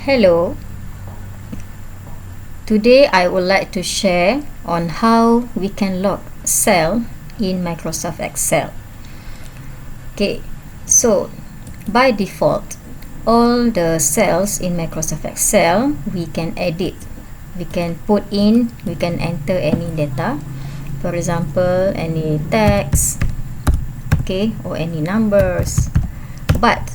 Hello, today I would like to share on how we can log cell in Microsoft Excel. Okay, so by default, all the cells in Microsoft Excel we can edit. We can put in, we can enter any data. For example, any text, okay, or any numbers. But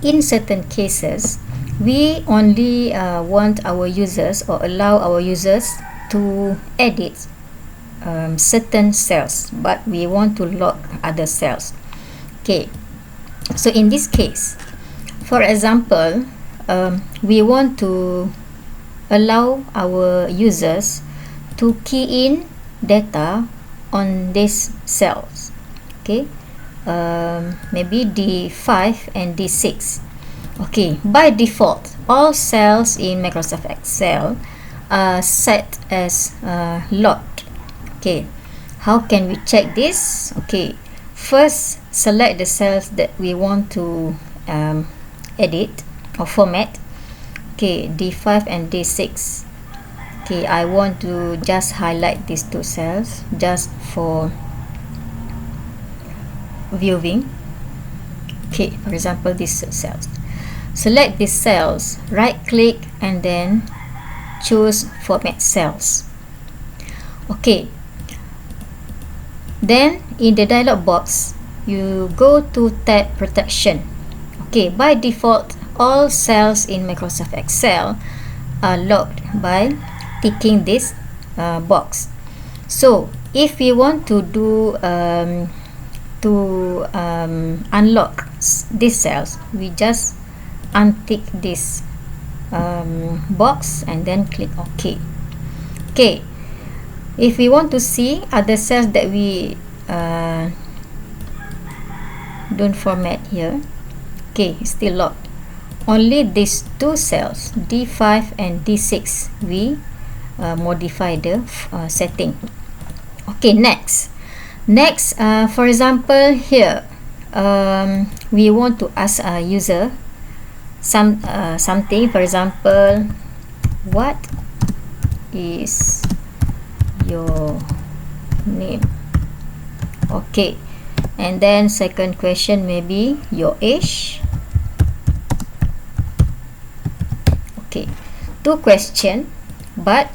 in certain cases, we only want our users or allow our users to edit certain cells, but we want to log other cells. Okay, so in this case, for example, we want to allow our users to key in data on these cells. Okay, maybe D5 and D6. Okay, by default, all cells in Microsoft Excel are set as locked. Okay, how can we check this? Okay, first select the cells that we want to edit or format. Okay, D5 and D6. Okay, I want to just highlight these two cells just for viewing. Okay, for example, these cells. Select these cells, right click and then choose format cells. Okay, then in the dialog box you go to tab protection. Okay, by default all cells in Microsoft Excel are locked by ticking this box. So if we want to do unlock these cells, we just untick this box and then click OK. Okay, if we want to see other cells that we don't format here, okay, it's still locked. Only these two cells, D5 and D6, we modify the setting. Okay, next, for example, here we want to ask a user something. For example, what is your name? Okay, and then second question maybe your age. Okay, two questions, but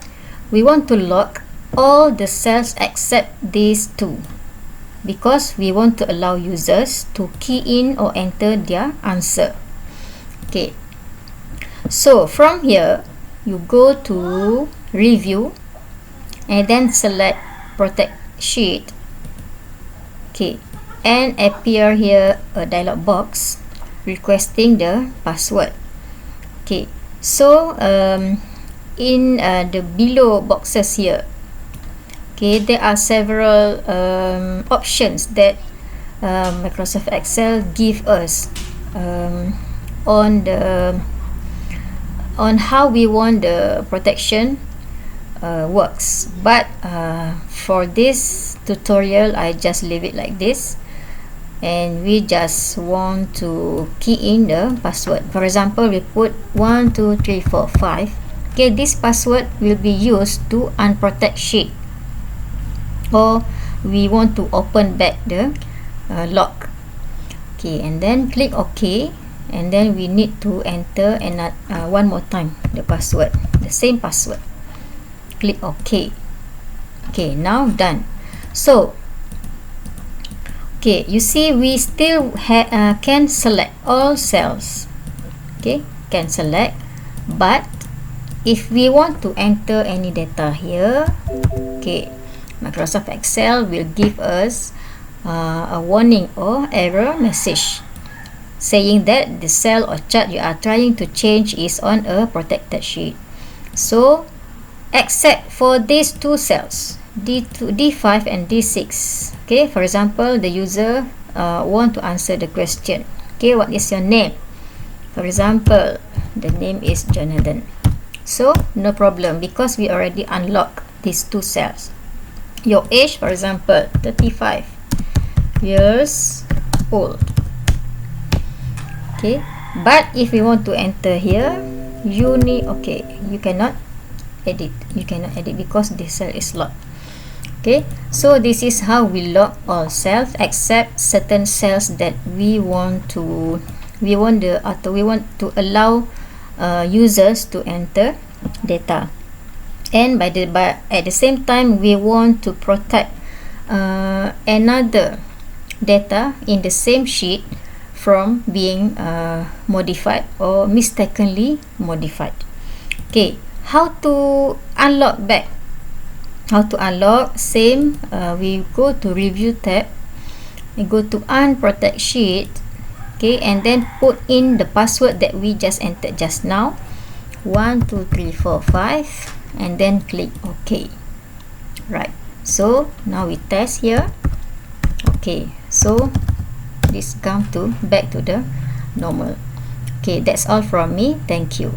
we want to lock all the cells except these two because we want to allow users to key in or enter their answer. Okay, so from here you go to review and then select protect sheet. Okay, and appear here a dialog box requesting the password. Okay, so in the below boxes here, okay, there are several options that Microsoft Excel give us on how we want the protection works. But for this tutorial, I just leave it like this, and we just want to key in the password. For example, we put 1 2 3 4 5. Okay, this password will be used to unprotect sheet, or we want to open back the lock. Okay, and then click OK, and then we need to enter another one more time the password, the same password. Click OK. Okay, now done. So okay, you see we still can select all cells. Okay, can select, but if we want to enter any data here, okay, Microsoft Excel will give us a warning or error message saying that the cell or chart you are trying to change is on a protected sheet. So except for these two cells, D5 and D6. Okay, for example, the user want to answer the question. Okay, what is your name? For example, the name is Jonathan. So no problem because we already unlocked these two cells. Your age, for example, 35 years old. Okay, but if we want to enter here, okay, you cannot edit because this cell is locked. Okay, so this is how we lock all cells except certain cells that we want to allow users to enter data, and by at the same time we want to protect another data in the same sheet from being modified or mistakenly modified. Okay, how to unlock back? Same, we go to review tab and go to unprotect sheet. Okay, and then put in the password that we just entered just now, 12345, and then click OK. Right, so now we test here. Okay, so this come to back to the normal. Okay, that's all from me. Thank you.